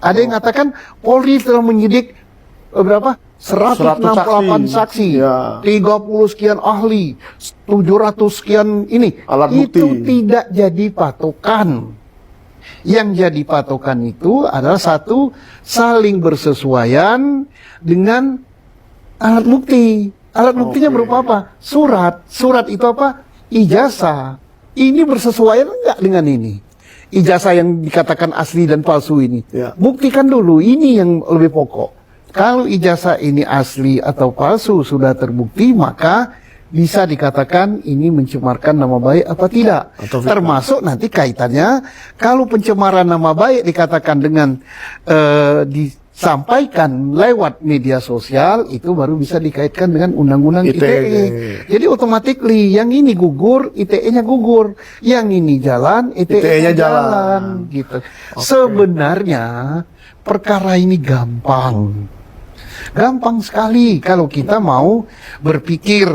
Ada yang mengatakan Polri telah menyidik berapa? 168 saksi, ya. 30 sekian ahli, 700 sekian ini. Alat bukti. Itu tidak jadi patokan. Yang jadi patokan itu adalah satu, saling bersesuaian dengan alat bukti. Alat buktinya berupa apa? Surat. Surat itu apa? Ijazah. Ini bersesuaian enggak dengan ini? Ijazah yang dikatakan asli dan palsu ini. Ya. Buktikan dulu, ini yang lebih pokok. Kalau ijazah ini asli atau palsu sudah terbukti, maka bisa dikatakan ini mencemarkan nama baik apa tidak. Termasuk nanti kaitannya, kalau pencemaran nama baik dikatakan dengan disampaikan lewat media sosial, itu baru bisa dikaitkan dengan undang-undang ITE. Jadi otomatis yang ini gugur, ITE-nya gugur. Yang ini jalan, ITE-nya jalan. Gitu. Sebenarnya perkara ini gampang. Gampang sekali kalau kita mau berpikir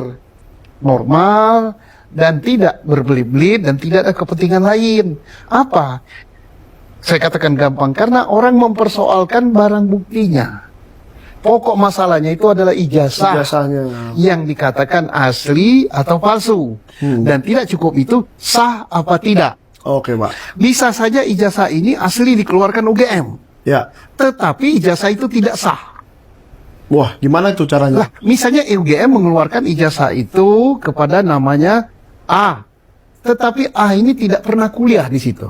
normal dan tidak berbelit-belit dan tidak ada kepentingan lain. Apa? Saya katakan gampang karena orang mempersoalkan barang buktinya. Pokok masalahnya itu adalah ijazahnya yang dikatakan asli atau palsu. Dan tidak cukup itu, sah apa tidak. Oke, Pak. Bisa saja ijazah ini asli dikeluarkan UGM. Ya. Tetapi ijazah itu tidak sah. Wah, gimana itu caranya? Lah, misalnya UGM mengeluarkan ijazah itu kepada namanya A, tetapi A ini tidak pernah kuliah di situ,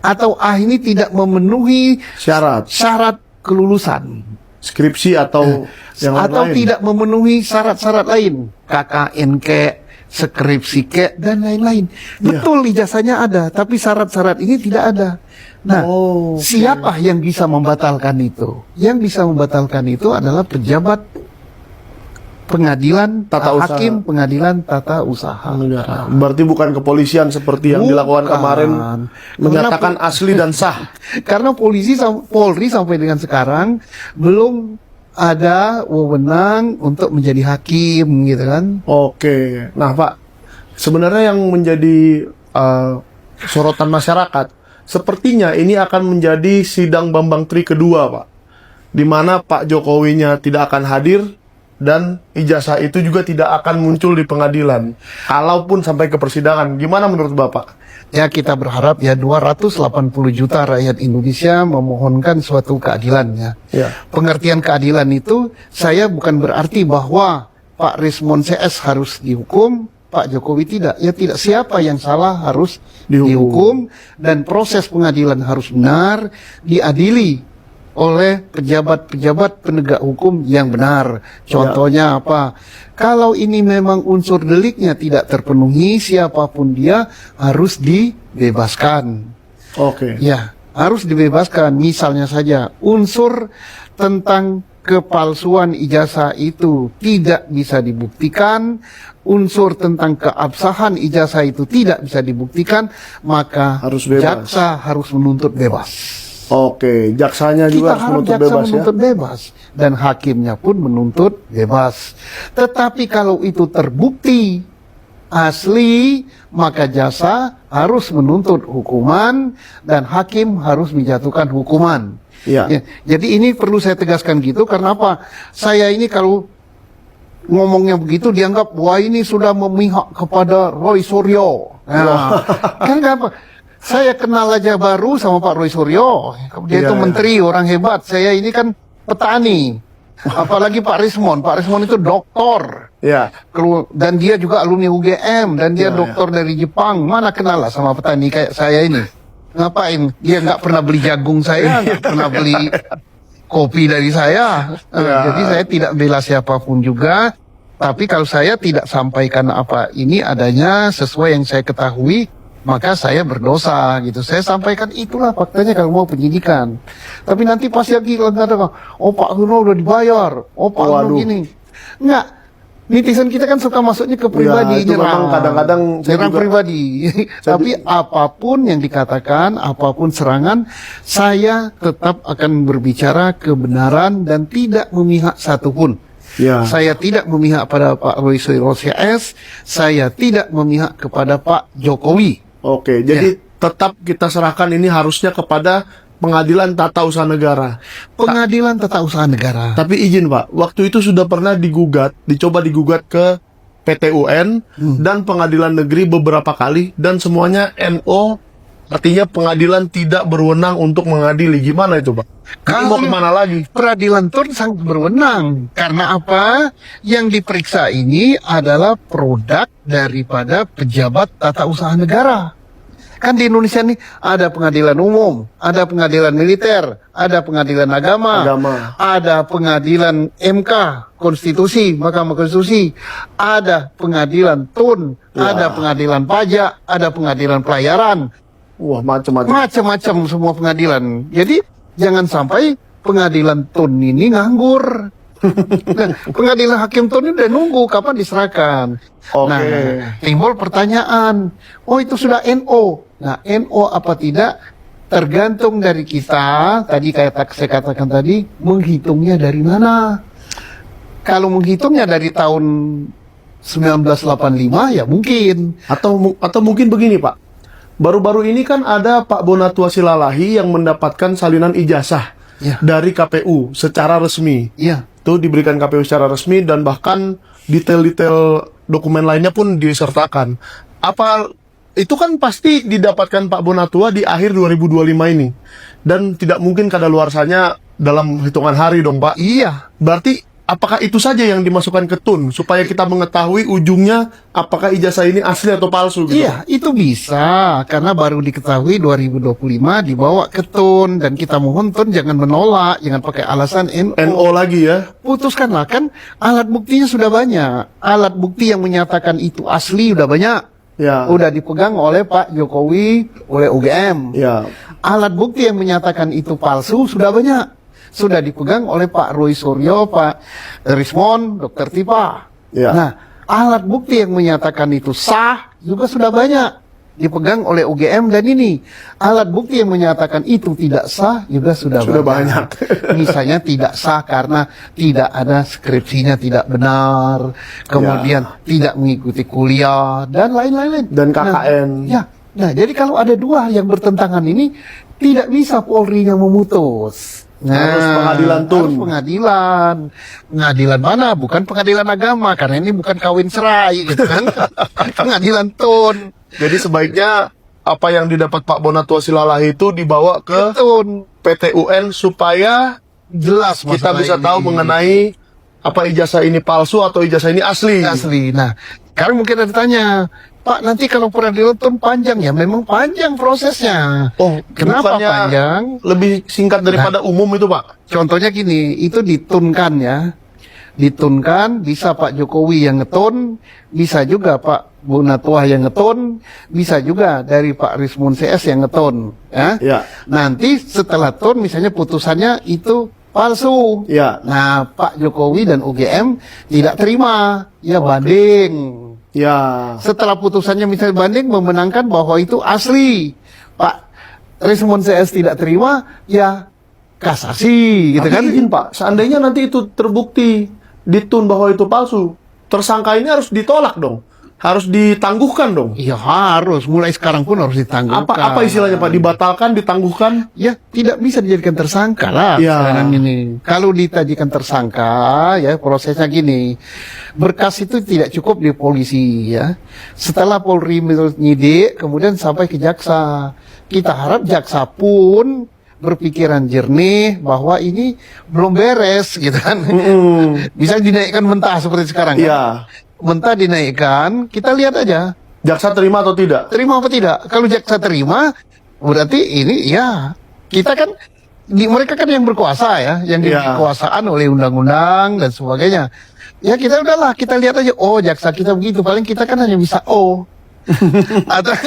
atau A ini tidak memenuhi syarat kelulusan, skripsi atau yang atau lain. Tidak memenuhi syarat-syarat lain, KKN skripsi dan lain-lain. Betul ijazahnya ada, tapi syarat-syarat ini tidak ada. Nah, siapa yang bisa membatalkan itu? Yang bisa membatalkan itu adalah pejabat pengadilan hakim pengadilan tata usaha negara. Berarti bukan kepolisian seperti yang dilakukan kemarin, menyatakan asli dan sah. Karena Polri sampai dengan sekarang belum ada wewenang untuk menjadi hakim, gitu kan? Oke. Nah, Pak, sebenarnya yang menjadi sorotan masyarakat, sepertinya ini akan menjadi sidang Bambang Tri kedua, Pak, di mana Pak Jokowinya tidak akan hadir dan ijazah itu juga tidak akan muncul di pengadilan, kalaupun sampai ke persidangan. Gimana menurut Bapak? Ya, kita berharap ya 280 juta rakyat Indonesia memohonkan suatu keadilan ya. Pengertian keadilan itu saya bukan berarti bahwa Pak Rismon CS harus dihukum, Pak Jokowi tidak. Ya tidak, siapa yang salah harus dihukum dan proses pengadilan harus benar, diadili oleh pejabat-pejabat penegak hukum yang benar. Contohnya apa? Kalau ini memang unsur deliknya tidak terpenuhi, siapapun dia harus dibebaskan. Ya, harus dibebaskan. Misalnya saja unsur tentang kepalsuan ijazah itu tidak bisa dibuktikan, unsur tentang keabsahan ijazah itu tidak bisa dibuktikan, maka jaksa harus menuntut bebas. Jaksanya juga harus menuntut bebas dan hakimnya pun menuntut bebas. Tetapi kalau itu terbukti asli, maka jaksa harus menuntut hukuman dan hakim harus menjatuhkan hukuman. Ya, jadi ini perlu saya tegaskan gitu, karena apa? Saya ini kalau ngomongnya begitu dianggap wah ini sudah memihak kepada Roy Suryo. Nah, kan apa? Saya kenal aja baru sama Pak Roy Suryo. Dia itu menteri, orang hebat. Saya ini kan petani. Apalagi Pak Rismon. Pak Rismon itu doktor. Dan dia juga alumni UGM dan dia doktor dari Jepang. Mana kenal lah sama petani kayak saya ini? Ngapain? Dia nggak pernah beli jagung saya, nggak pernah beli kopi dari saya. Jadi saya tidak bela siapapun juga. Tapi kalau saya tidak sampaikan apa ini adanya sesuai yang saya ketahui, maka saya berdosa gitu. Saya sampaikan itulah faktanya kalau mau penyidikan. Tapi nanti pasti lagi kata, oh Pak Huno udah dibayar, oh Pak Huno gini. Enggak. Netizen kita kan suka masuknya ke pribadi, memang kadang-kadang nyerang pribadi. Tapi apapun yang dikatakan, apapun serangan, saya tetap akan berbicara kebenaran dan tidak memihak satupun. Saya tidak memihak pada Pak Roy Suryo CS, saya tidak memihak kepada Pak Jokowi. Jadi tetap kita serahkan ini harusnya kepada Pengadilan Tata Usaha Negara. Pengadilan Tata Usaha Negara. Tapi izin Pak, waktu itu sudah pernah dicoba digugat ke PT UN dan Pengadilan Negeri beberapa kali, dan semuanya NO, artinya pengadilan tidak berwenang untuk mengadili. Gimana itu Pak? Ini mau kemana lagi? Peradilan Tun sangat berwenang. Karena apa? Yang diperiksa ini adalah produk daripada pejabat tata usaha negara. Kan di Indonesia nih ada pengadilan umum, ada pengadilan militer, ada pengadilan agama, ada pengadilan MK, konstitusi, Mahkamah Konstitusi, ada pengadilan Tun, ada pengadilan pajak, ada pengadilan pelayaran. Wah, macam-macam. Macam-macam semua pengadilan. Jadi jangan sampai pengadilan Tun ini nganggur. Nah, pengadilan hakim Tun ini udah nunggu kapan diserahkan. Nah, timbul pertanyaan, oh itu sudah NO. Nah, NO apa tidak tergantung dari kita. Tadi kayak saya katakan tadi, menghitungnya dari mana. Kalau menghitungnya dari tahun 1985 ya mungkin. Atau mungkin begini Pak. Baru-baru ini kan ada Pak Bonatua Silalahi yang mendapatkan salinan ijazah dari KPU secara resmi. Iya. Itu diberikan KPU secara resmi, dan bahkan detail-detail dokumen lainnya pun disertakan. Apa itu kan pasti didapatkan Pak Bonatua di akhir 2025 ini. Dan tidak mungkin kadaluarsanya dalam hitungan hari dong Pak. Iya. Berarti apakah itu saja yang dimasukkan ke Tun supaya kita mengetahui ujungnya apakah ijazah ini asli atau palsu gitu? Iya, itu bisa karena baru diketahui 2025 dibawa ke Tun, dan kita mohon Tun jangan menolak, jangan pakai alasan NO lagi ya. Putuskanlah, kan alat buktinya sudah banyak. Alat bukti yang menyatakan itu asli udah banyak. Ya. Udah dipegang oleh Pak Jokowi, oleh UGM. Ya. Alat bukti yang menyatakan itu palsu sudah banyak. Sudah dipegang oleh Pak Roy Suryo, Pak Rismon, Dr. Tipa. Ya. Nah, alat bukti yang menyatakan itu sah juga sudah banyak. Dipegang oleh UGM, dan ini alat bukti yang menyatakan itu tidak sah juga sudah banyak. Misalnya tidak sah karena tidak ada skripsinya tidak benar, kemudian tidak mengikuti kuliah, dan lain-lain. Dan KKN. Nah, jadi kalau ada dua yang bertentangan ini, tidak bisa Polri yang memutus. Harus pengadilan Tun. Harus pengadilan mana? Bukan pengadilan agama, karena ini bukan kawin cerai gitu kan. Pengadilan Tun. Jadi sebaiknya apa yang didapat Pak Bonatua Silalahi itu dibawa ke Tun, PT UN supaya jelas kita bisa ini. tahu mengenai apa ijazah ini palsu atau ijazah ini asli. Asli. Nah, sekarang mungkin ada tanya, Pak, nanti kalau peradilan Tun panjang ya? Memang panjang prosesnya. Oh, kenapa bukannya panjang? Lebih singkat daripada umum itu Pak? Contohnya gini, itu ditunkan ya. Ditunkan, bisa Pak Jokowi yang ngetun, bisa juga Pak Bonatua yang ngetun, bisa juga dari Pak Rismon CS yang ngetun. Ya. Nanti setelah tun, misalnya putusannya itu palsu. Ya. Nah, Pak Jokowi dan UGM tidak terima, ya banding. Ya. Setelah putusannya misalnya banding memenangkan bahwa itu asli, Pak Rismon CS tidak terima, ya kasasi, gitu kan? Izin Pak, seandainya nanti itu terbukti ditun bahwa itu palsu, tersangka ini harus ditolak dong, harus ditangguhkan dong. Iya harus, mulai sekarang pun harus ditangguhkan. Apa istilahnya Pak? Dibatalkan, ditangguhkan? Ya tidak bisa dijadikan tersangka lah sekarang ini. Kalau dijadikan tersangka, ya prosesnya gini, berkas itu tidak cukup di polisi ya. Setelah Polri menyidik, kemudian sampai ke jaksa. Kita harap jaksa pun berpikiran jernih bahwa ini belum beres gitu kan. Bisa dinaikkan mentah seperti sekarang kan. Mentah dinaikkan, kita lihat aja. Jaksa terima atau tidak? Terima apa tidak? Kalau jaksa terima, berarti ini ya kita kan mereka kan yang berkuasa ya, yang dikuasaan oleh undang-undang dan sebagainya. Ya kita udahlah, kita lihat aja. Oh, jaksa kita begitu, paling kita kan hanya bisa atau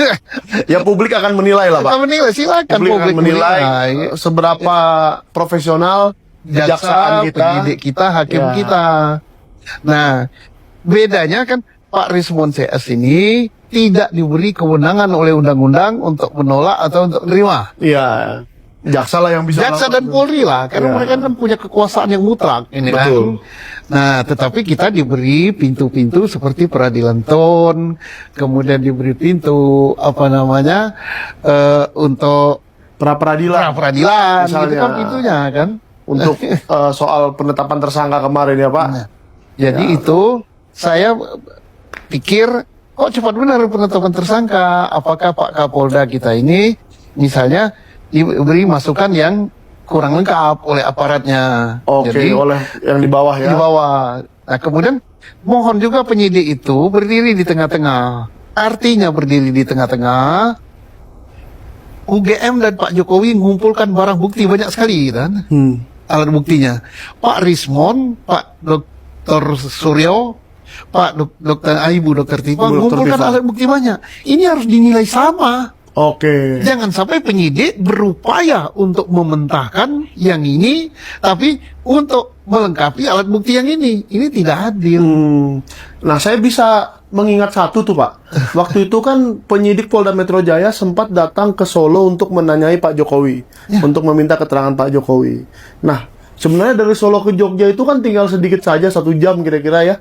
ya publik akan menilai lah Pak. Menilai, silakan publik akan menilai seberapa profesional jaksa kita, penyidik kita, hakim kita. Nah, bedanya kan Pak Rismon CS ini tidak diberi kewenangan oleh undang-undang untuk menolak atau untuk menerima. Iya. Jaksa lah yang bisa. Jaksa dan Polri lah, karena mereka kan punya kekuasaan yang mutlak ini. Betul. Kan. Nah, tetapi kita diberi pintu-pintu seperti peradilan Tun, kemudian diberi pintu untuk pra peradilan Gitu misalnya kan itunya kan. untuk soal penetapan tersangka kemarin ya Pak. Nah, jadi itu saya pikir kok cepat benar penetapan tersangka. Apakah Pak Kapolda kita ini misalnya diberi masukan yang kurang lengkap oleh aparatnya. Oke, Jadi oleh yang di bawah ya. di bawah. Nah, kemudian mohon juga penyidik itu berdiri di tengah-tengah. Artinya berdiri di tengah-tengah. UGM dan Pak Jokowi mengumpulkan barang bukti banyak sekali kan. Alat buktinya. Pak Rismon, Pak Dr. Suryo, Pak Dr. Ibu Dr. Tipa Ibu Dr. mengumpulkan Tipa. alat bukti banyak. Ini harus dinilai sama. Oke. Jangan sampai penyidik berupaya untuk mementahkan yang ini, tapi untuk melengkapi alat bukti yang ini. Ini tidak adil. Nah, saya bisa mengingat satu tuh Pak. Waktu itu kan penyidik Polda Metro Jaya sempat datang ke Solo untuk menanyai Pak Jokowi, untuk meminta keterangan Pak Jokowi. Nah, sebenarnya dari Solo ke Jogja itu kan tinggal sedikit saja, 1 jam kira-kira ya.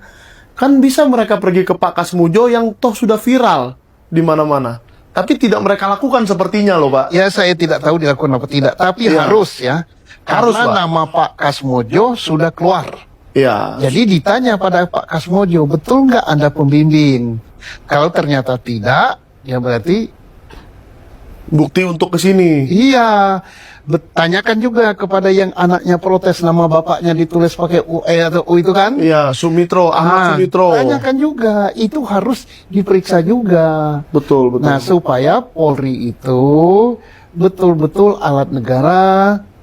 Kan bisa mereka pergi ke Pak Kasmujo yang toh sudah viral di mana-mana. Tapi tidak mereka lakukan sepertinya loh Pak. Ya, saya tidak tahu dilakukan apa tidak, tapi Iya. harus ya. Harus, Karena Pak. nama Pak Kasmojo sudah keluar. Iya. Jadi ditanya pada Pak Kasmojo, betul nggak Anda pembimbing? Kalau ternyata tidak, ya berarti Bukti untuk ke sini. iya. Tanyakan juga kepada yang anaknya protes nama bapaknya ditulis pakai UE atau U itu kan? Iya, Sumitro, Ahmad Sumitro. Tanyakan juga, itu harus diperiksa juga. Betul, betul. Nah, supaya Polri itu betul-betul alat negara,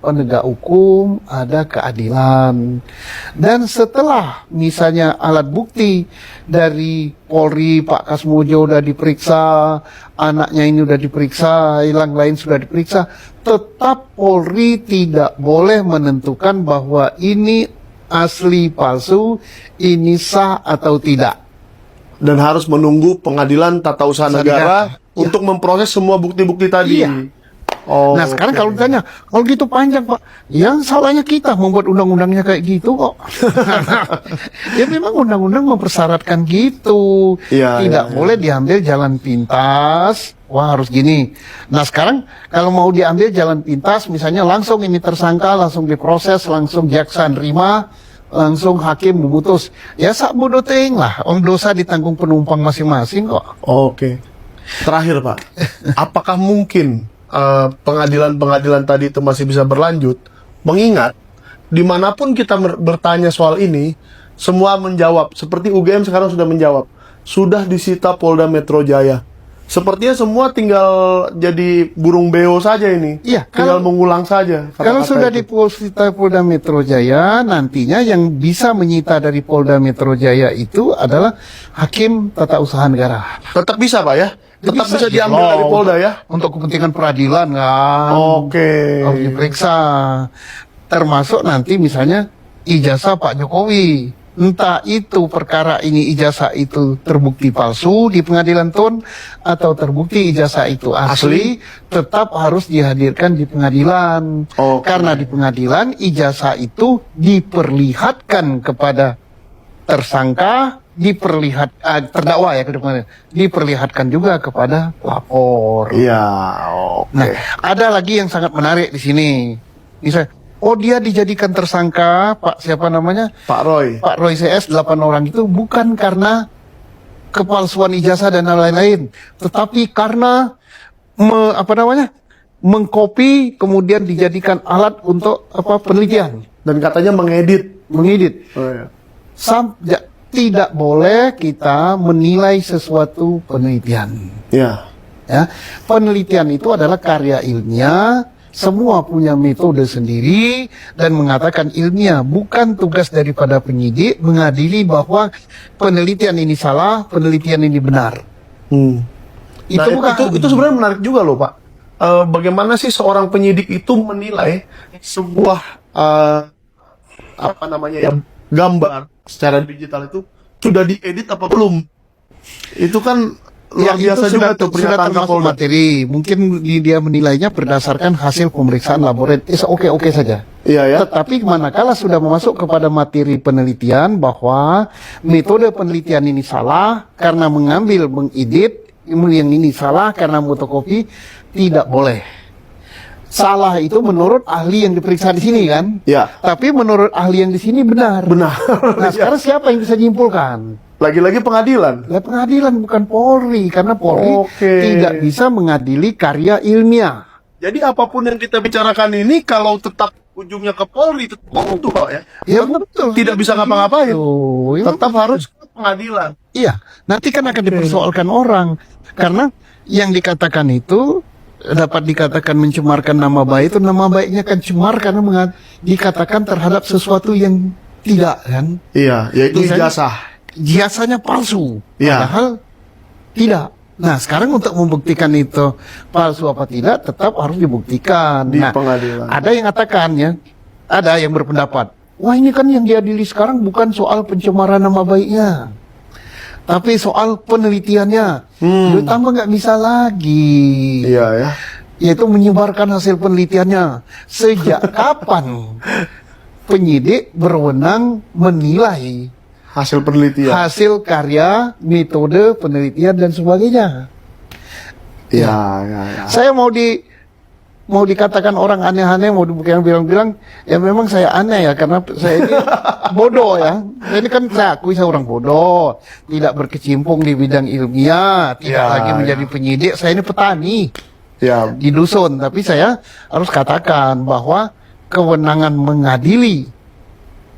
penegak hukum, ada keadilan. Dan setelah misalnya alat bukti dari Polri, Pak Kasmojo udah diperiksa, anaknya ini udah diperiksa, yang lain sudah diperiksa, tetap Polri tidak boleh menentukan bahwa ini asli palsu, ini sah atau tidak. Dan harus menunggu pengadilan tata usaha negara Ya. untuk memproses semua bukti-bukti tadi. Iya. Oh, Nah, sekarang oke. kalau ditanya, kalau gitu panjang Pak, yang salahnya kita membuat undang-undangnya kayak gitu kok. Ya memang undang-undang mempersyaratkan gitu. Iya, Tidak iya, boleh diambil jalan pintas. Wah, harus gini. Nah, sekarang kalau mau diambil jalan pintas, misalnya langsung ini tersangka, langsung diproses, langsung jaksa nerima, langsung hakim memutus. Ya sak bodoh teuing lah, dosa ditanggung penumpang masing-masing kok. Oke. Terakhir Pak, apakah mungkin pengadilan-pengadilan tadi itu masih bisa berlanjut? Mengingat dimanapun kita bertanya soal ini, semua menjawab. Seperti UGM sekarang sudah menjawab, sudah disita Polda Metro Jaya. Sepertinya semua tinggal jadi burung beo saja ini. Iya, tinggal kalau- mengulang saja. Kalau kata-kata sudah itu. disita Polda Metro Jaya, nantinya yang bisa menyita dari Polda Metro Jaya itu adalah Hakim Tata Usaha Negara. Tetap bisa Pak ya? Tetap bisa diambil Ya, dari Polda ya? Untuk kepentingan peradilan kan. Oke. Harus diperiksa. Termasuk nanti misalnya ijazah Pak Jokowi. Entah itu perkara ini ijazah itu terbukti palsu di pengadilan TUN atau terbukti ijazah itu asli, tetap harus dihadirkan di pengadilan. Oke. Karena di pengadilan ijazah itu diperlihatkan kepada tersangka, terdakwa ya ke depannya, diperlihatkan juga kepada lapor. Iya, oke. Nah, ada lagi yang sangat menarik di sini. Misalnya, oh dia dijadikan tersangka, Pak siapa namanya? Pak Roy. Pak Roy CS 8 orang itu bukan karena kepalsuan ijazah dan lain-lain, tetapi karena mengkopi kemudian dijadikan alat untuk penelitian, Dan katanya mengedit. mengedit. Oh, iya. Tidak boleh kita menilai sesuatu penelitian. Ya. Ya, penelitian itu adalah karya ilmiah, semua punya metode sendiri dan mengatakan ilmiah, bukan tugas daripada penyidik mengadili bahwa penelitian ini salah, penelitian ini benar. Itu Nah, bukan. itu sebenarnya menarik juga loh Pak. Bagaimana sih seorang penyidik itu menilai sebuah gambar secara digital itu sudah diedit apa belum? Itu kan luar Ya, biasa itu juga tuh sudah pernyataan termasuk Kapolda. materi. Mungkin dia menilainya berdasarkan hasil pemeriksaan laboratorium. Oke saja. Iya ya. Tetapi manakala sudah masuk kepada materi penelitian bahwa metode penelitian ini salah karena mengedit, yang ini salah karena fotokopi, tidak boleh. salah itu menurut ahli yang diperiksa di sini kan. Ya. Tapi menurut ahli yang di sini benar. Benar. Nah, sekarang siapa yang bisa nyimpulkan? Lagi-lagi pengadilan. Lah pengadilan bukan Polri, karena Polri Oke. tidak bisa mengadili karya ilmiah. Jadi apapun yang kita bicarakan ini kalau tetap ujungnya ke Polri tetap betul Pak ya. Ya betul. Tidak bisa ngapa-ngapain. Betul. Ya, Tetap harus ke pengadilan. Iya, nanti kan akan dipersoalkan orang karena yang dikatakan itu dapat dikatakan mencemarkan nama baik, itu nama baiknya kan cemar karena dikatakan terhadap sesuatu yang tidak kan. Iya, yaitu Misalnya, ijazah. Jasanya palsu, Iya. padahal tidak. Nah, sekarang untuk membuktikan itu palsu apa tidak tetap harus dibuktikan Di nah, pengadilan. Ada yang katakan ya, ada yang berpendapat, wah ini kan yang diadili sekarang bukan soal pencemaran nama baiknya, tapi soal penelitiannya. Ditambah nggak bisa lagi, Iya ya. yaitu menyebarkan hasil penelitiannya. Sejak kapan penyidik berwenang menilai Hasil penelitian. hasil karya, metode penelitian dan sebagainya? Iya, iya, iya. Saya mau dikatakan orang aneh-aneh, mau bilang-bilang, ya memang saya aneh ya, karena saya ini bodoh ya. Ini kan saya akui saya orang bodoh, tidak berkecimpung di bidang ilmiah, tidak Ya, lagi menjadi penyidik. Saya ini petani Ya, di dusun, tapi saya harus katakan bahwa kewenangan mengadili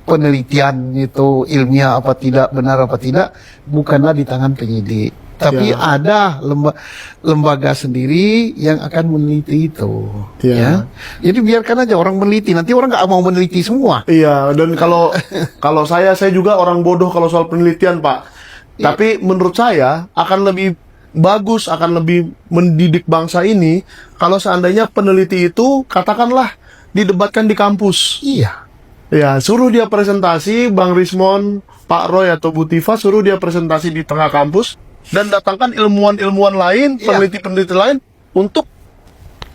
penelitian itu ilmiah apa tidak, benar apa tidak, bukanlah di tangan penyidik. Tapi Ya. ada lembaga sendiri yang akan meneliti itu. Ya. Ya. Jadi biarkan aja orang meneliti. Nanti orang nggak mau meneliti semua. iya. Dan kalau saya juga orang bodoh kalau soal penelitian Pak. Iya. Tapi menurut saya akan lebih bagus, akan lebih mendidik bangsa ini kalau seandainya peneliti itu katakanlah didebatkan di kampus. Iya. Ya, suruh dia presentasi, Bang Rismon, Pak Roy atau Bu Tifa, suruh dia presentasi di tengah kampus dan datangkan ilmuwan-ilmuwan lain, Iya. peneliti-peneliti lain untuk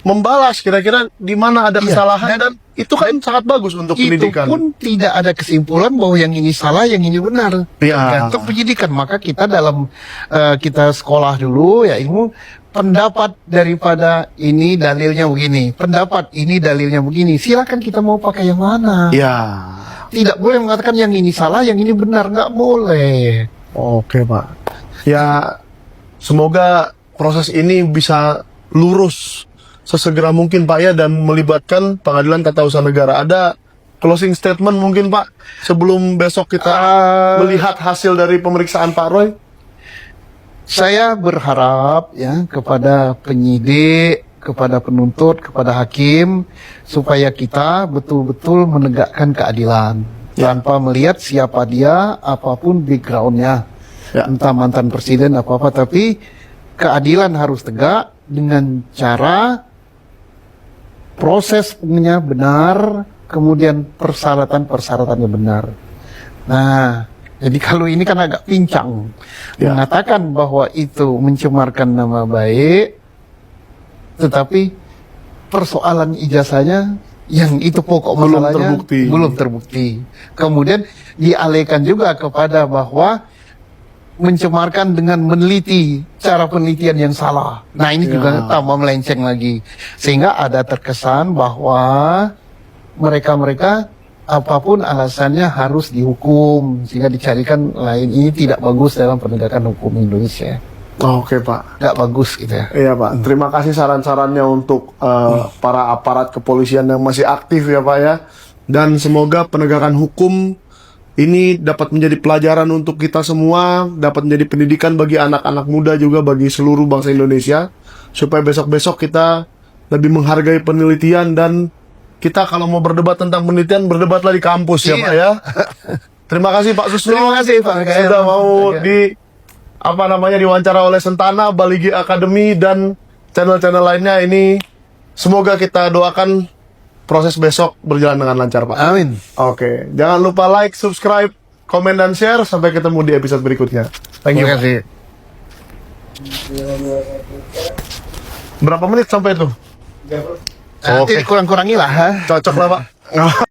membalas kira-kira di mana ada Iya. kesalahan dan itu kan sangat bagus untuk Itu pendidikan. pun tidak ada kesimpulan bahwa yang ini salah, yang ini benar. Iya. Untuk penyidikan, maka kita dalam kita sekolah dulu ya ilmu, pendapat daripada ini dalilnya begini, pendapat ini dalilnya begini. Silakan kita mau pakai yang mana. Ya. Tidak boleh mengatakan yang ini salah, yang ini benar, nggak boleh. Oke, Pak. Ya, semoga proses ini bisa lurus sesegera mungkin Pak ya dan melibatkan Pengadilan Tata Usaha Negara. Ada closing statement mungkin Pak sebelum besok kita melihat hasil dari pemeriksaan Pak Roy? Saya berharap ya kepada penyidik, kepada penuntut, kepada hakim supaya kita betul-betul menegakkan keadilan tanpa melihat siapa dia, apapun backgroundnya, entah mantan presiden apa-apa, tapi keadilan harus tegak dengan cara prosesnya benar, kemudian persyaratan-persyaratannya benar. Nah, jadi kalau ini kan agak pincang mengatakan bahwa itu mencemarkan nama baik, tetapi persoalan ijazahnya yang itu pokok Belum masalahnya terbukti. belum terbukti. Kemudian dialihkan juga kepada bahwa mencemarkan dengan meneliti cara penelitian yang salah. Nah ini juga tambah melenceng lagi, sehingga ada terkesan bahwa mereka apapun alasannya harus dihukum, sehingga dicarikan lain. Ini tidak bagus dalam penegakan hukum Indonesia. Oke Pak. Nggak bagus gitu ya. Iya Pak. Terima kasih saran-sarannya untuk para aparat kepolisian yang masih aktif ya Pak ya. Dan semoga penegakan hukum ini dapat menjadi pelajaran untuk kita semua, dapat menjadi pendidikan bagi anak-anak muda juga, bagi seluruh bangsa Indonesia, supaya besok-besok kita lebih menghargai penelitian dan kita kalau mau berdebat tentang penelitian, berdebatlah di kampus ya Pak ya. Terima kasih Pak Susno. Terima kasih Pak Sudah mau diwawancara oleh Sentana, Baligi Academy dan channel-channel lainnya ini. Semoga kita doakan proses besok berjalan dengan lancar Pak. Amin. Oke, jangan lupa like, subscribe, komen dan share. Sampai ketemu di episode berikutnya. Thank you. Terima kasih. Berapa menit sampai itu? Nanti kurang-kurangi lah. Cocok lah Pak.